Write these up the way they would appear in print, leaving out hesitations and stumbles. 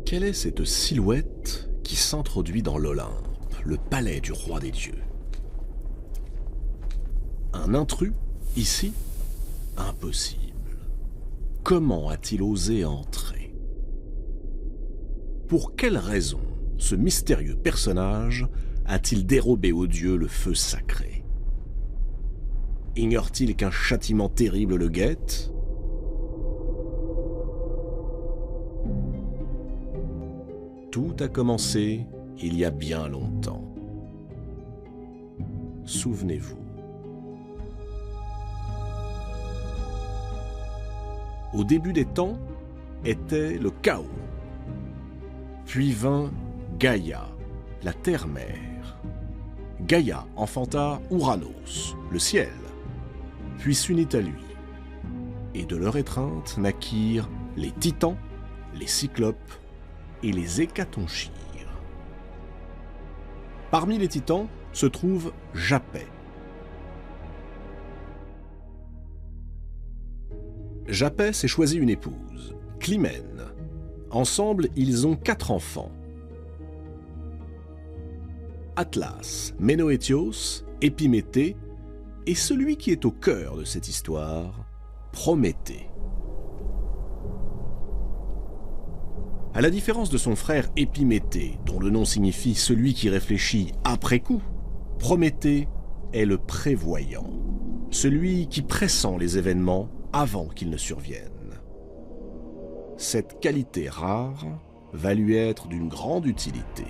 Quelle est cette silhouette qui s'introduit dans l'Olympe, le palais du roi des dieux? Un intrus, ici? Impossible. Comment a-t-il osé entrer? Pour quelle raison ce mystérieux personnage a-t-il dérobé aux dieux le feu sacré? Ignore-t-il qu'un châtiment terrible le guette? Tout a commencé il y a bien longtemps. Souvenez-vous. Au début des temps était le chaos. Puis vint Gaïa, la terre-mère. Gaïa enfanta Ouranos, le ciel, puis s'unit à lui. Et de leur étreinte naquirent les titans, les cyclopes et les hécatonchires. Parmi les titans se trouve Japet. Japet s'est choisi une épouse, Clymène. Ensemble, ils ont 4 enfants. Atlas, Ménoétios, Épiméthée et celui qui est au cœur de cette histoire, Prométhée. À la différence de son frère Épiméthée, dont le nom signifie celui qui réfléchit après coup, Prométhée est le prévoyant, celui qui pressent les événements avant qu'ils ne surviennent. Cette qualité rare va lui être d'une grande utilité.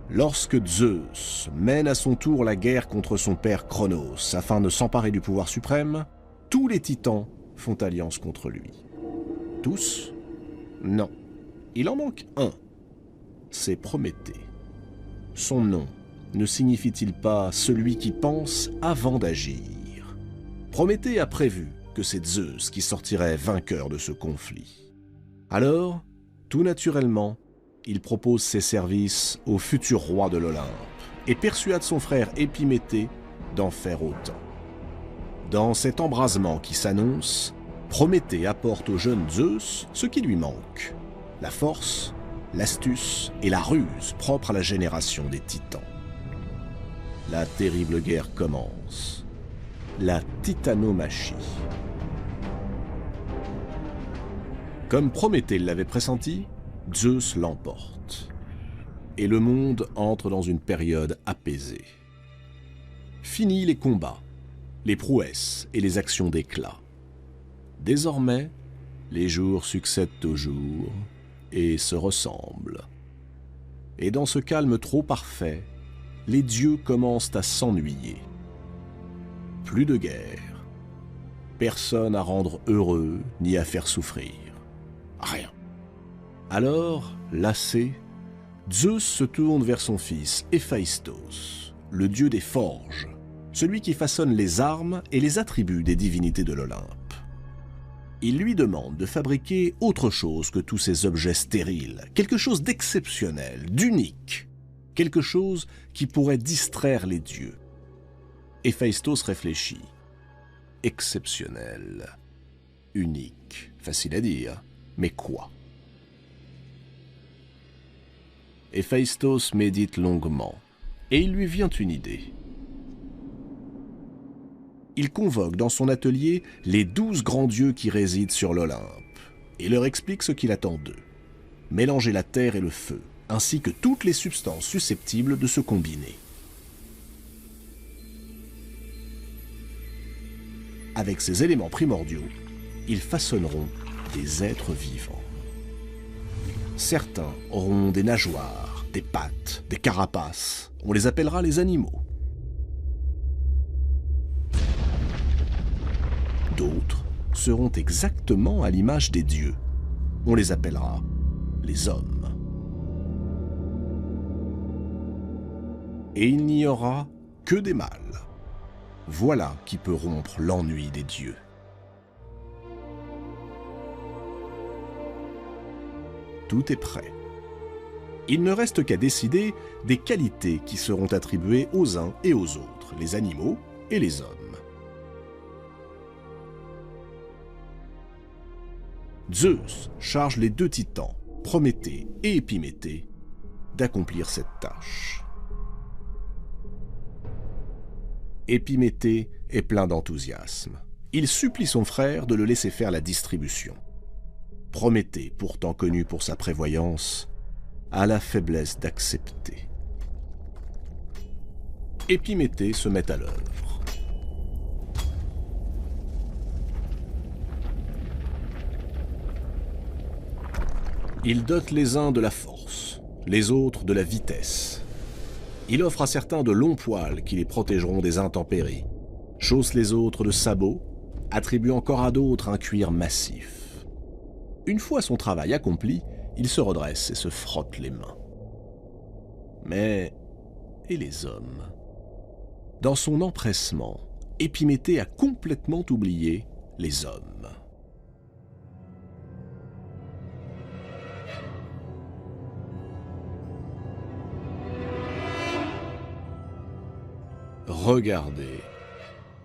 Lorsque Zeus mène à son tour la guerre contre son père Cronos afin de s'emparer du pouvoir suprême, tous les titans font alliance contre lui. Tous? Non. Il en manque un. C'est Prométhée. Son nom ne signifie-t-il pas celui qui pense avant d'agir? Prométhée a prévu que c'est Zeus qui sortirait vainqueur de ce conflit. Alors, tout naturellement, il propose ses services au futur roi de l'Olympe et persuade son frère Épiméthée d'en faire autant. Dans cet embrasement qui s'annonce, Prométhée apporte au jeune Zeus ce qui lui manque, la force, l'astuce et la ruse propres à la génération des titans. La terrible guerre commence, la titanomachie. Comme Prométhée l'avait pressenti, Zeus l'emporte, et le monde entre dans une période apaisée. Fini les combats, les prouesses et les actions d'éclat. Désormais, les jours succèdent aux jours et se ressemblent. Et dans ce calme trop parfait, les dieux commencent à s'ennuyer. Plus de guerre, personne à rendre heureux ni à faire souffrir. Rien. Alors, lassé, Zeus se tourne vers son fils Héphaïstos, le dieu des forges, celui qui façonne les armes et les attributs des divinités de l'Olympe. Il lui demande de fabriquer autre chose que tous ces objets stériles, quelque chose d'exceptionnel, d'unique, quelque chose qui pourrait distraire les dieux. Héphaïstos réfléchit. Exceptionnel, unique, facile à dire, mais quoi? Héphaïstos médite longuement, et il lui vient une idée. Il convoque dans son atelier les 12 grands dieux qui résident sur l'Olympe, et leur explique ce qu'il attend d'eux. Mélanger la terre et le feu, ainsi que toutes les substances susceptibles de se combiner. Avec ces éléments primordiaux, ils façonneront des êtres vivants. Certains auront des nageoires, des pattes, des carapaces. On les appellera les animaux. D'autres seront exactement à l'image des dieux. On les appellera les hommes. Et il n'y aura que des mâles. Voilà qui peut rompre l'ennui des dieux. Tout est prêt. Il ne reste qu'à décider des qualités qui seront attribuées aux uns et aux autres, les animaux et les hommes. Zeus charge les deux titans, Prométhée et Épiméthée, d'accomplir cette tâche. Épiméthée est plein d'enthousiasme. Il supplie son frère de le laisser faire la distribution. Prométhée, pourtant connu pour sa prévoyance, a la faiblesse d'accepter. Épiméthée se met à l'œuvre. Il dote les uns de la force, les autres de la vitesse. Il offre à certains de longs poils qui les protégeront des intempéries, chausse les autres de sabots, attribue encore à d'autres un cuir massif. Une fois son travail accompli, il se redresse et se frotte les mains. Mais, et les hommes? Dans son empressement, Épiméthée a complètement oublié les hommes. Regardez,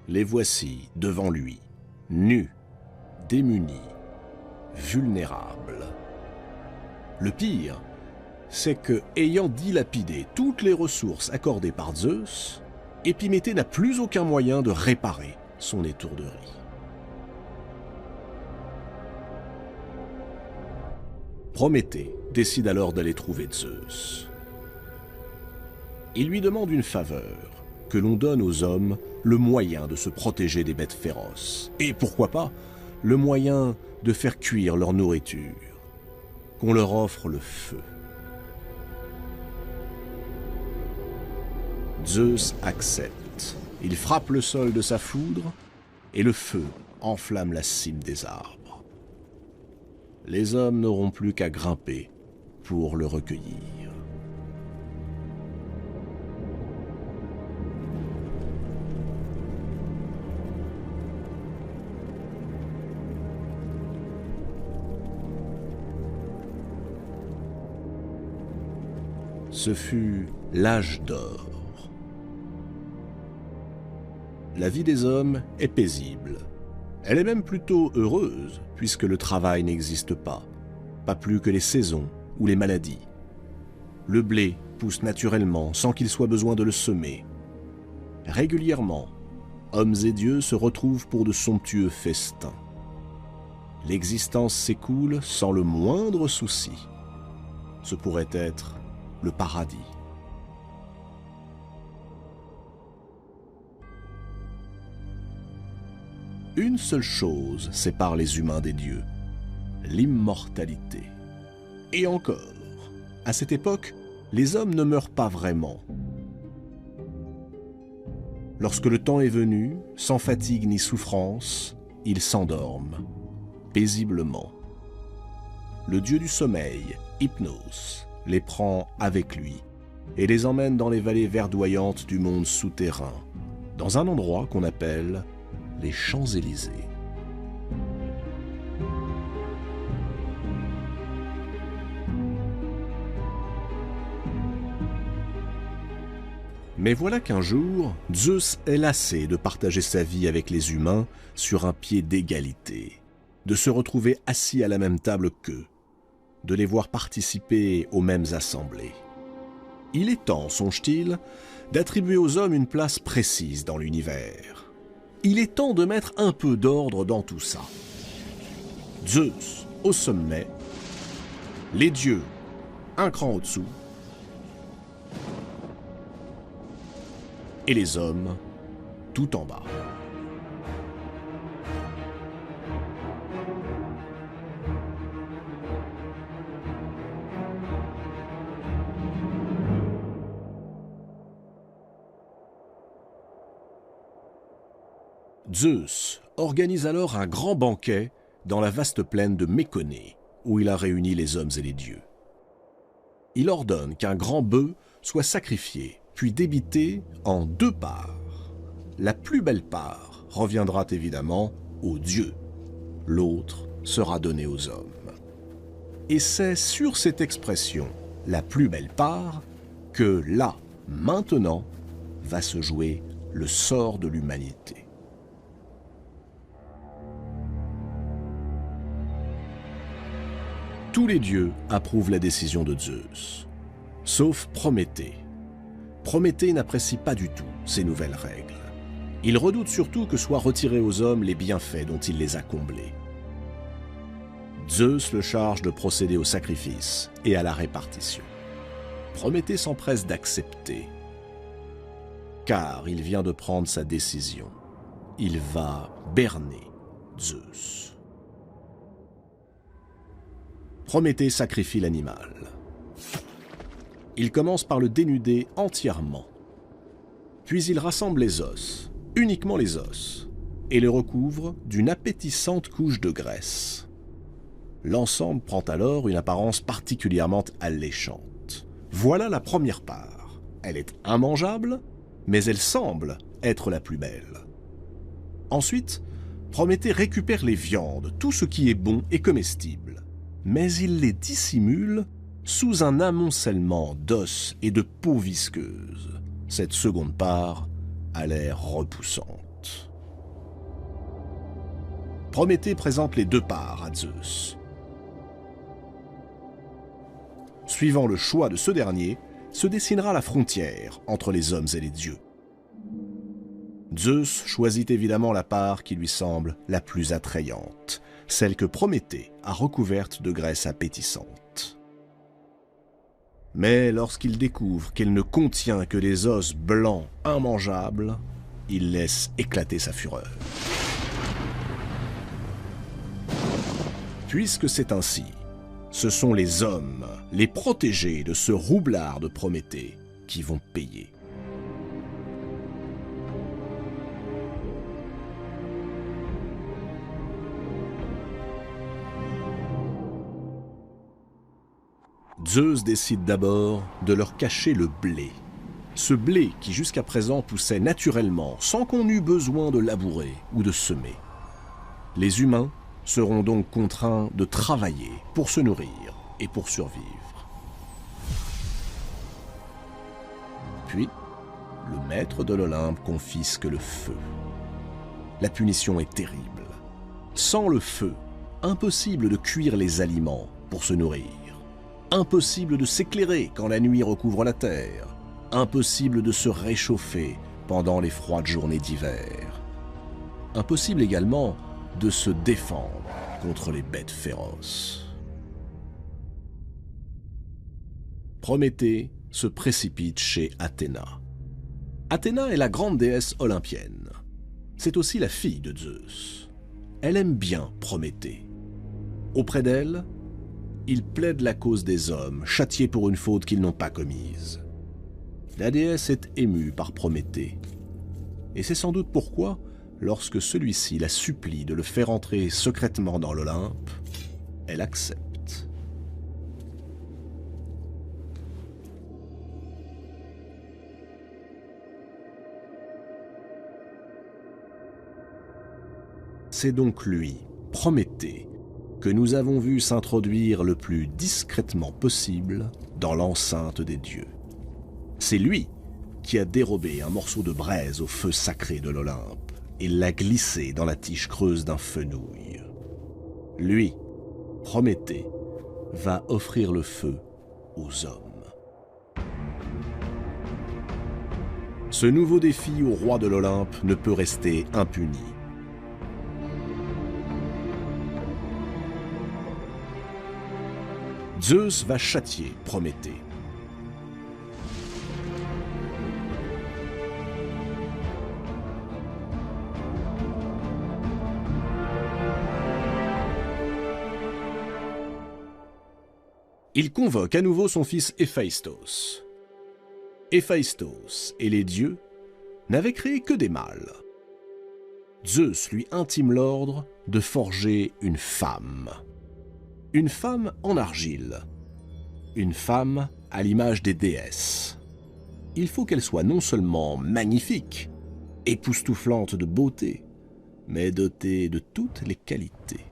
les voici devant lui, nus, démunis, vulnérables. Le pire, c'est que, ayant dilapidé toutes les ressources accordées par Zeus, Épiméthée n'a plus aucun moyen de réparer son étourderie. Prométhée décide alors d'aller trouver Zeus. Il lui demande une faveur, que l'on donne aux hommes le moyen de se protéger des bêtes féroces. Et pourquoi pas, le moyen de faire cuire leur nourriture, qu'on leur offre le feu. Zeus accepte. Il frappe le sol de sa foudre, et le feu enflamme la cime des arbres. Les hommes n'auront plus qu'à grimper pour le recueillir. Ce fut l'âge d'or. La vie des hommes est paisible. Elle est même plutôt heureuse, puisque le travail n'existe pas plus que les saisons ou les maladies. Le blé pousse naturellement sans qu'il soit besoin de le semer. Régulièrement, hommes et dieux se retrouvent pour de somptueux festins. L'existence s'écoule sans le moindre souci. Ce pourrait être le paradis. Une seule chose sépare les humains des dieux, l'immortalité. Et encore, à cette époque, les hommes ne meurent pas vraiment. Lorsque le temps est venu, sans fatigue ni souffrance, ils s'endorment, paisiblement. Le dieu du sommeil, Hypnos, les prend avec lui et les emmène dans les vallées verdoyantes du monde souterrain, dans un endroit qu'on appelle les Champs-Élysées. Mais voilà qu'un jour, Zeus est lassé de partager sa vie avec les humains sur un pied d'égalité, de se retrouver assis à la même table qu'eux, de les voir participer aux mêmes assemblées. Il est temps, songe-t-il, d'attribuer aux hommes une place précise dans l'univers. Il est temps de mettre un peu d'ordre dans tout ça. Zeus au sommet, les dieux un cran au-dessous, et les hommes tout en bas. Zeus organise alors un grand banquet dans la vaste plaine de Méconée, où il a réuni les hommes et les dieux. Il ordonne qu'un grand bœuf soit sacrifié, puis débité en 2 parts. La plus belle part reviendra évidemment aux dieux, l'autre sera donnée aux hommes. Et c'est sur cette expression, la plus belle part, que là, maintenant, va se jouer le sort de l'humanité. Tous les dieux approuvent la décision de Zeus, sauf Prométhée. Prométhée n'apprécie pas du tout ces nouvelles règles. Il redoute surtout que soient retirés aux hommes les bienfaits dont il les a comblés. Zeus le charge de procéder au sacrifice et à la répartition. Prométhée s'empresse d'accepter, car il vient de prendre sa décision. Il va berner Zeus. Prométhée sacrifie l'animal. Il commence par le dénuder entièrement. Puis il rassemble les os, uniquement les os, et les recouvre d'une appétissante couche de graisse. L'ensemble prend alors une apparence particulièrement alléchante. Voilà la première part. Elle est immangeable, mais elle semble être la plus belle. Ensuite, Prométhée récupère les viandes, tout ce qui est bon et comestible, mais il les dissimule sous un amoncellement d'os et de peau visqueuse. Cette seconde part a l'air repoussante. Prométhée présente les deux parts à Zeus. Suivant le choix de ce dernier, se dessinera la frontière entre les hommes et les dieux. Zeus choisit évidemment la part qui lui semble la plus attrayante, celle que Prométhée a recouverte de graisse appétissante. Mais lorsqu'il découvre qu'elle ne contient que des os blancs immangeables, il laisse éclater sa fureur. Puisque c'est ainsi, ce sont les hommes, les protégés de ce roublard de Prométhée, qui vont payer. Zeus décide d'abord de leur cacher le blé. Ce blé qui jusqu'à présent poussait naturellement sans qu'on eût besoin de labourer ou de semer. Les humains seront donc contraints de travailler pour se nourrir et pour survivre. Puis, le maître de l'Olympe confisque le feu. La punition est terrible. Sans le feu, impossible de cuire les aliments pour se nourrir. Impossible de s'éclairer quand la nuit recouvre la terre. Impossible de se réchauffer pendant les froides journées d'hiver. Impossible également de se défendre contre les bêtes féroces. Prométhée se précipite chez Athéna. Athéna est la grande déesse olympienne. C'est aussi la fille de Zeus. Elle aime bien Prométhée. Auprès d'elle, il plaide la cause des hommes, châtiés pour une faute qu'ils n'ont pas commise. La déesse est émue par Prométhée. Et c'est sans doute pourquoi, lorsque celui-ci la supplie de le faire entrer secrètement dans l'Olympe, elle accepte. C'est donc lui, Prométhée, que nous avons vu s'introduire le plus discrètement possible dans l'enceinte des dieux. C'est lui qui a dérobé un morceau de braise au feu sacré de l'Olympe et l'a glissé dans la tige creuse d'un fenouil. Lui, Prométhée, va offrir le feu aux hommes. Ce nouveau défi au roi de l'Olympe ne peut rester impuni. Zeus va châtier Prométhée. Il convoque à nouveau son fils Héphaïstos. Héphaïstos et les dieux n'avaient créé que des mâles. Zeus lui intime l'ordre de forger une femme. Une femme en argile. Une femme à l'image des déesses. Il faut qu'elle soit non seulement magnifique, époustouflante de beauté, mais dotée de toutes les qualités.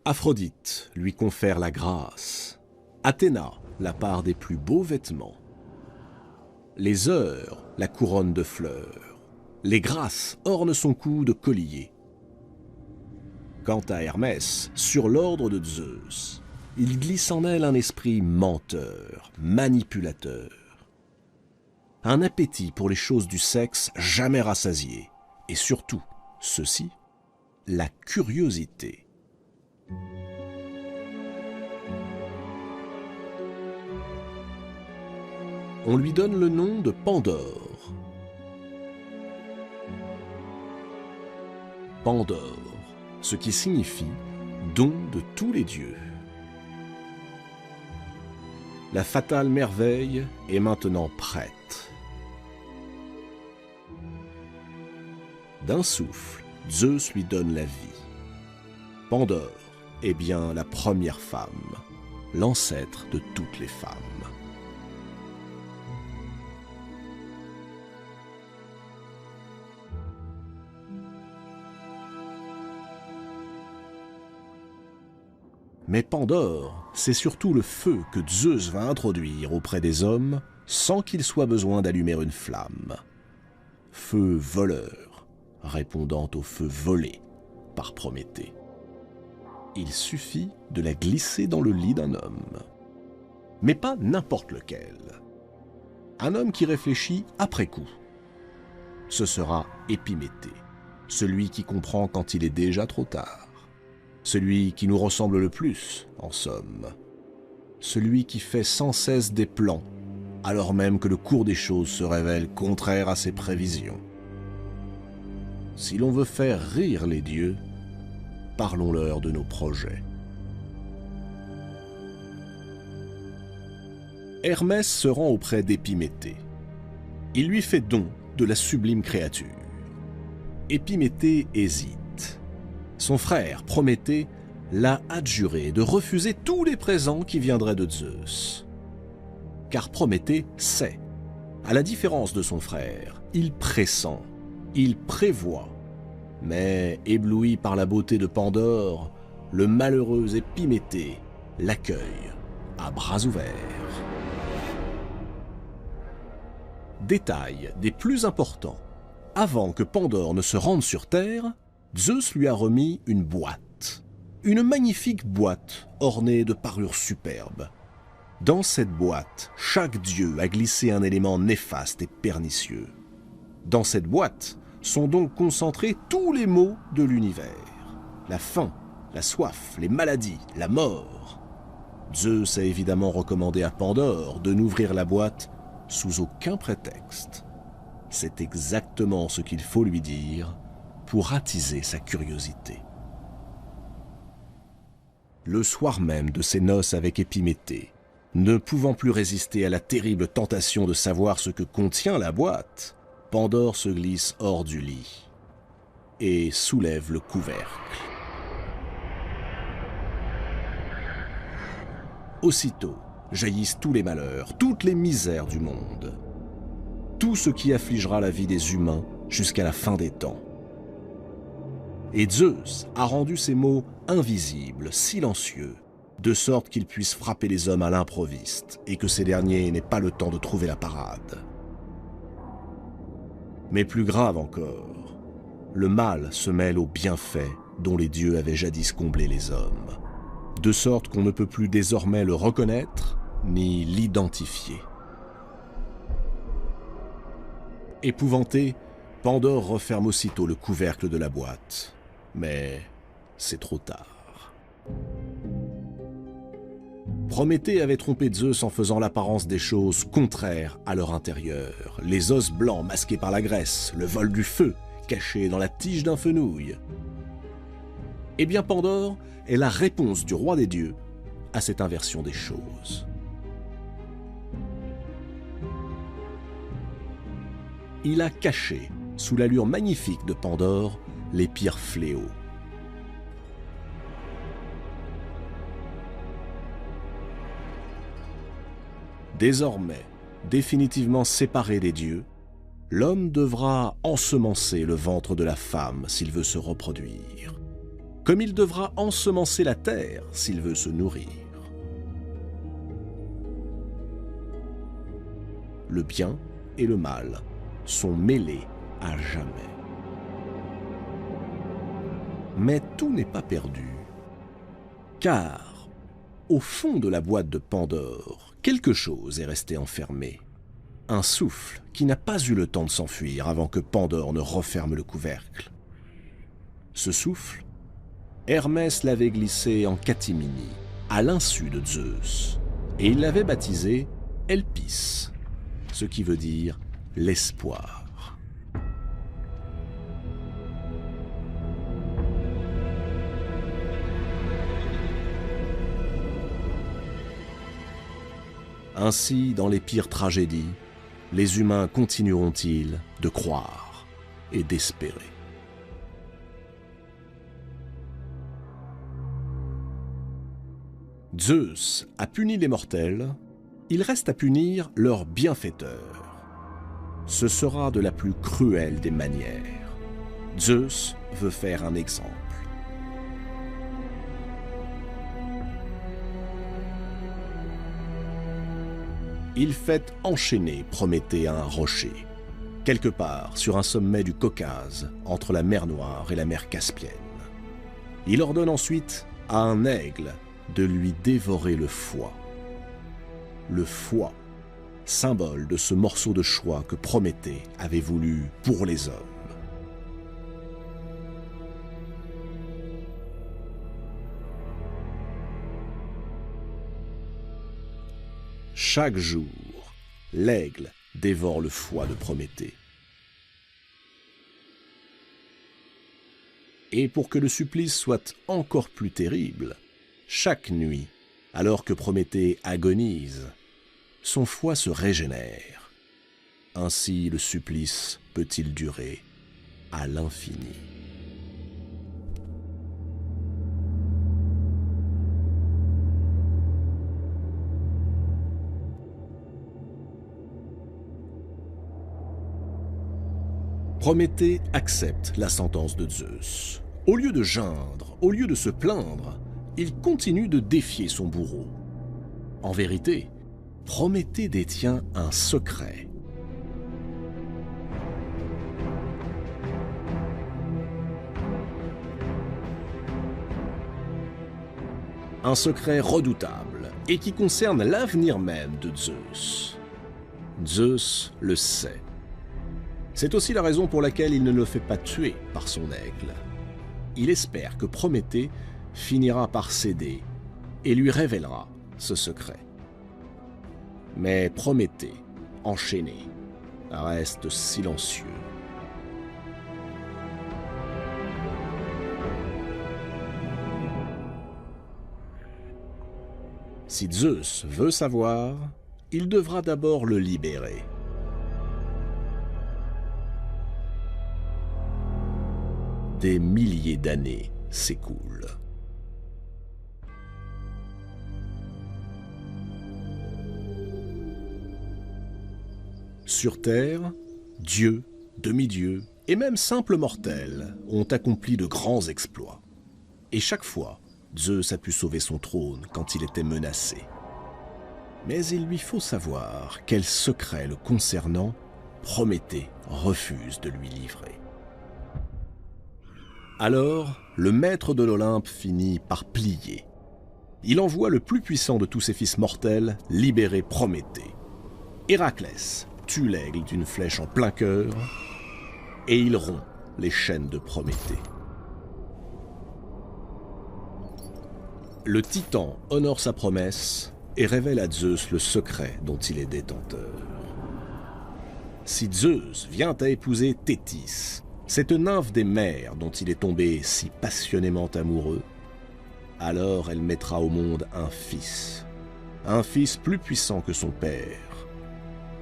Aphrodite lui confère la grâce. Athéna, la part des plus beaux vêtements. Les heures, la couronne de fleurs. Les grâces ornent son cou de collier. Quant à Hermès, sur l'ordre de Zeus, il glisse en elle un esprit menteur, manipulateur. Un appétit pour les choses du sexe jamais rassasié. Et surtout, ceci, la curiosité. On lui donne le nom de Pandore. Pandore, ce qui signifie don de tous les dieux. La fatale merveille est maintenant prête. D'un souffle, Zeus lui donne la vie. Pandore est bien la première femme, l'ancêtre de toutes les femmes. Mais Pandore, c'est surtout le feu que Zeus va introduire auprès des hommes sans qu'il soit besoin d'allumer une flamme. Feu voleur, répondant au feu volé par Prométhée. Il suffit de la glisser dans le lit d'un homme. Mais pas n'importe lequel. Un homme qui réfléchit après coup. Ce sera Épiméthée, celui qui comprend quand il est déjà trop tard. Celui qui nous ressemble le plus, en somme. Celui qui fait sans cesse des plans, alors même que le cours des choses se révèle contraire à ses prévisions. Si l'on veut faire rire les dieux, parlons-leur de nos projets. Hermès se rend auprès d'Épiméthée. Il lui fait don de la sublime créature. Épiméthée hésite. Son frère, Prométhée, l'a adjuré de refuser tous les présents qui viendraient de Zeus. Car Prométhée sait, à la différence de son frère, il pressent, il prévoit. Mais, ébloui par la beauté de Pandore, le malheureux Épiméthée l'accueille à bras ouverts. Détail des plus importants. Avant que Pandore ne se rende sur Terre, Zeus lui a remis une boîte. Une magnifique boîte ornée de parures superbes. Dans cette boîte, chaque dieu a glissé un élément néfaste et pernicieux. Dans cette boîte sont donc concentrés tous les maux de l'univers. La faim, la soif, les maladies, la mort. Zeus a évidemment recommandé à Pandore de n'ouvrir la boîte sous aucun prétexte. C'est exactement ce qu'il faut lui dire pour attiser sa curiosité. Le soir même de ses noces avec Épiméthée, ne pouvant plus résister à la terrible tentation de savoir ce que contient la boîte, Pandore se glisse hors du lit et soulève le couvercle. Aussitôt jaillissent tous les malheurs, toutes les misères du monde, tout ce qui affligera la vie des humains jusqu'à la fin des temps. Et Zeus a rendu ces mots invisibles, silencieux, de sorte qu'ils puissent frapper les hommes à l'improviste et que ces derniers n'aient pas le temps de trouver la parade. Mais plus grave encore, le mal se mêle aux bienfaits dont les dieux avaient jadis comblé les hommes, de sorte qu'on ne peut plus désormais le reconnaître ni l'identifier. Épouvanté, Pandore referme aussitôt le couvercle de la boîte. Mais c'est trop tard. Prométhée avait trompé Zeus en faisant l'apparence des choses contraires à leur intérieur. Les os blancs masqués par la graisse, le vol du feu caché dans la tige d'un fenouil. Eh bien Pandore est la réponse du roi des dieux à cette inversion des choses. Il a caché, sous l'allure magnifique de Pandore, les pires fléaux. Désormais, définitivement séparé des dieux, l'homme devra ensemencer le ventre de la femme s'il veut se reproduire, comme il devra ensemencer la terre s'il veut se nourrir. Le bien et le mal sont mêlés à jamais. Mais tout n'est pas perdu, car Au fond de la boîte de Pandore, quelque chose est resté enfermé. Un souffle qui n'a pas eu le temps de s'enfuir avant que Pandore ne referme le couvercle. Ce souffle, Hermès l'avait glissé en catimini, à l'insu de Zeus, et il l'avait baptisé Elpis, ce qui veut dire l'espoir. Ainsi, dans les pires tragédies, les humains continueront-ils de croire et d'espérer. Zeus a puni les mortels, il reste à punir leurs bienfaiteurs. Ce sera de la plus cruelle des manières. Zeus veut faire un exemple. Il fait enchaîner Prométhée à un rocher, quelque part sur un sommet du Caucase, entre la mer Noire et la mer Caspienne. Il ordonne ensuite à un aigle de lui dévorer le foie. Le foie, symbole de ce morceau de choix que Prométhée avait voulu pour les hommes. Chaque jour, l'aigle dévore le foie de Prométhée. Et pour que le supplice soit encore plus terrible, chaque nuit, alors que Prométhée agonise, son foie se régénère. Ainsi le supplice peut-il durer à l'infini. Prométhée accepte la sentence de Zeus. Au lieu de geindre, au lieu de se plaindre, il continue de défier son bourreau. En vérité, Prométhée détient un secret. Un secret redoutable et qui concerne l'avenir même de Zeus. Zeus le sait. C'est aussi la raison pour laquelle il ne le fait pas tuer par son aigle. Il espère que Prométhée finira par céder et lui révélera ce secret. Mais Prométhée, enchaîné, reste silencieux. Si Zeus veut savoir, il devra d'abord le libérer. Des milliers d'années s'écoulent. Sur Terre, dieux, demi-dieux et même simples mortels ont accompli de grands exploits. Et chaque fois, Zeus a pu sauver son trône quand il était menacé. Mais il lui faut savoir quel secret le concernant Prométhée refuse de lui livrer. Alors, le maître de l'Olympe finit par plier. Il envoie le plus puissant de tous ses fils mortels libérer Prométhée. Héraclès tue l'aigle d'une flèche en plein cœur et il rompt les chaînes de Prométhée. Le Titan honore sa promesse et révèle à Zeus le secret dont il est détenteur. Si Zeus vient à épouser Thétis, cette nymphe des mers dont il est tombé si passionnément amoureux, alors elle mettra au monde un fils plus puissant que son père,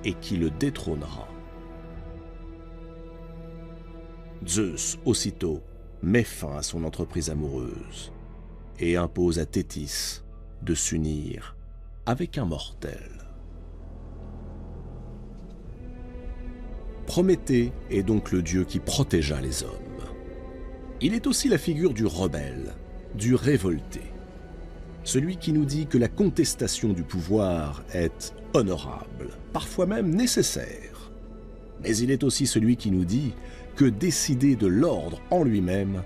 et qui le détrônera. Zeus, aussitôt, met fin à son entreprise amoureuse et impose à Thétis de s'unir avec un mortel. Prométhée est donc le dieu qui protégea les hommes. Il est aussi la figure du rebelle, du révolté, celui qui nous dit que la contestation du pouvoir est honorable, parfois même nécessaire. Mais il est aussi celui qui nous dit que décider de l'ordre en lui-même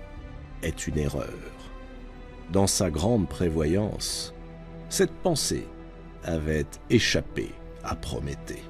est une erreur. Dans sa grande prévoyance, Cette pensée avait échappé à Prométhée.